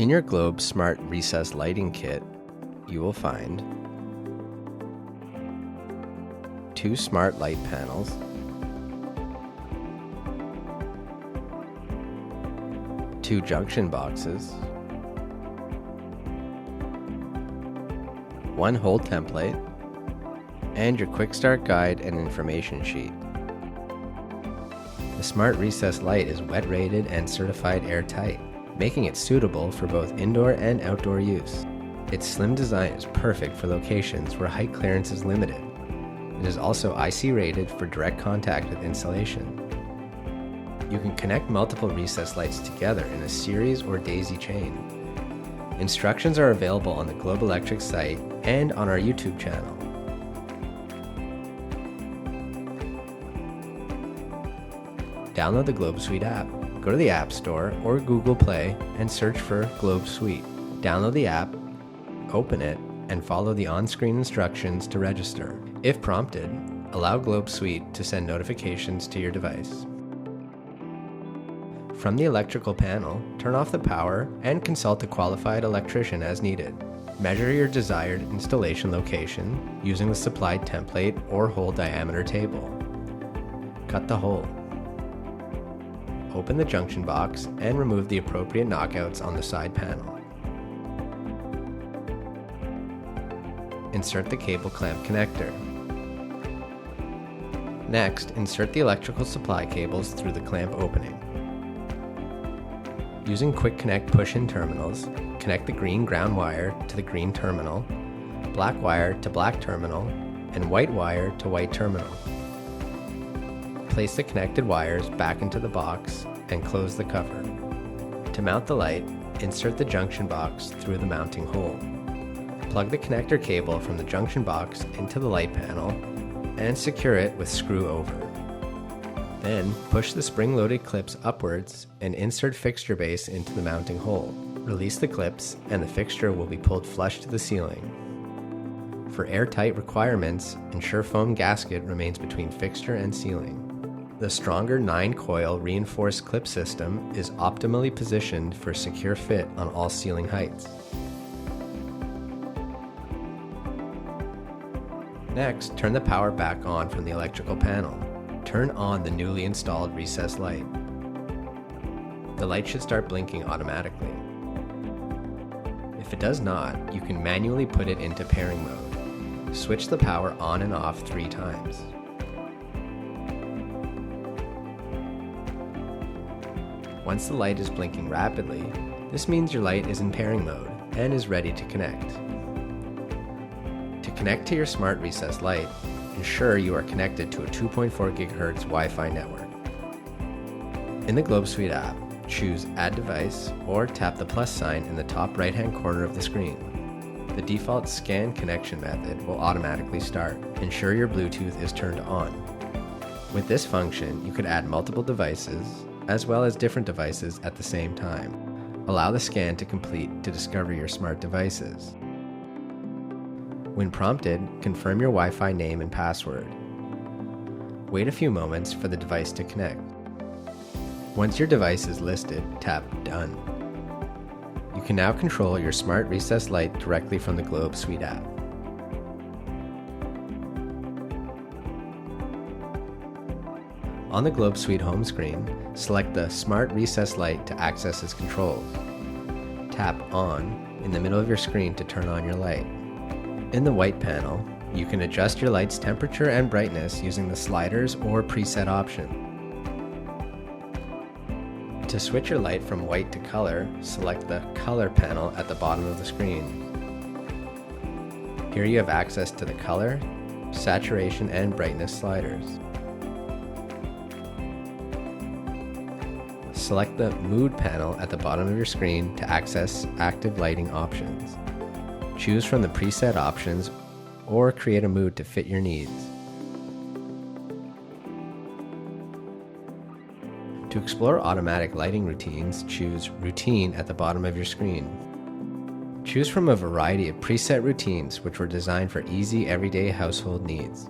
In your Globe Smart Recess Lighting Kit, you will find 2 smart light panels, 2 junction boxes, 1 hole template, and your quick start guide and information sheet. The Smart Recess Light is wet rated and certified airtight, making it suitable for both indoor and outdoor use. Its slim design is perfect for locations where height clearance is limited. It is also IC rated for direct contact with insulation. You can connect multiple recess lights together in a series or daisy chain. Instructions are available on the Globe Electric site and on our YouTube channel. Download the Globe Suite app. Go to the App Store or Google Play and search for Globe Suite. Download the app, open it, and follow the on-screen instructions to register. If prompted, allow Globe Suite to send notifications to your device. From the electrical panel, turn off the power and consult a qualified electrician as needed. Measure your desired installation location using the supplied template or hole diameter table. Cut the hole. Open the junction box and remove the appropriate knockouts on the side panel. Insert the cable clamp connector. Next, insert the electrical supply cables through the clamp opening. Using Quick Connect push-in terminals, connect the green ground wire to the green terminal, black wire to black terminal, and white wire to white terminal. Place the connected wires back into the box and close the cover. To mount the light, insert the junction box through the mounting hole. Plug the connector cable from the junction box into the light panel and secure it with screw over. Then push the spring-loaded clips upwards and insert fixture base into the mounting hole. Release the clips and the fixture will be pulled flush to the ceiling. For airtight requirements, ensure foam gasket remains between fixture and ceiling. The stronger 9-coil reinforced clip system is optimally positioned for secure fit on all ceiling heights. Next, turn the power back on from the electrical panel. Turn on the newly installed recess light. The light should start blinking automatically. If it does not, you can manually put it into pairing mode. Switch the power on and off 3 times. Once the light is blinking rapidly, this means your light is in pairing mode and is ready to connect. To connect to your Smart Recess Light, ensure you are connected to a 2.4 GHz Wi-Fi network. In the Globe Suite app, choose Add Device or tap the plus sign in the top right-hand corner of the screen. The default scan connection method will automatically start. Ensure your Bluetooth is turned on. With this function, you could add multiple devices, as well as different devices at the same time. Allow the scan to complete to discover your smart devices. When prompted, confirm your Wi-Fi name and password. Wait a few moments for the device to connect. Once your device is listed, tap Done. You can now control your Smart Recess Light directly from the Globe Suite app. On the Globe Suite home screen, select the Smart Recess Light to access its controls. Tap On in the middle of your screen to turn on your light. In the white panel, you can adjust your light's temperature and brightness using the sliders or preset option. To switch your light from white to color, select the Color panel at the bottom of the screen. Here you have access to the color, saturation, and brightness sliders. Select the Mood panel at the bottom of your screen to access active lighting options. Choose from the preset options or create a mood to fit your needs. To explore automatic lighting routines, choose Routine at the bottom of your screen. Choose from a variety of preset routines which were designed for easy everyday household needs.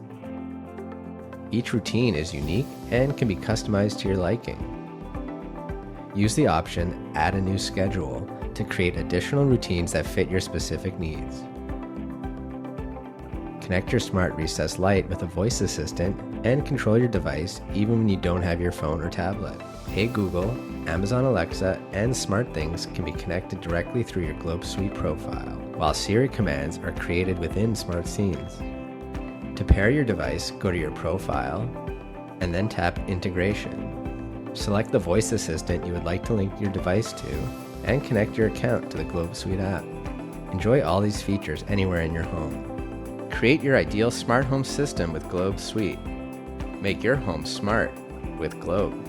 Each routine is unique and can be customized to your liking. Use the option Add a New Schedule to create additional routines that fit your specific needs. Connect your smart recess light with a voice assistant and control your device even when you don't have your phone or tablet. Hey Google, Amazon Alexa, and SmartThings can be connected directly through your Globe Suite profile, while Siri commands are created within Smart Scenes. To pair your device, go to your profile, and then tap Integration. Select the voice assistant you would like to link your device to, and connect your account to the Globe Suite app. Enjoy all these features anywhere in your home. Create your ideal smart home system with Globe Suite. Make your home smart with Globe.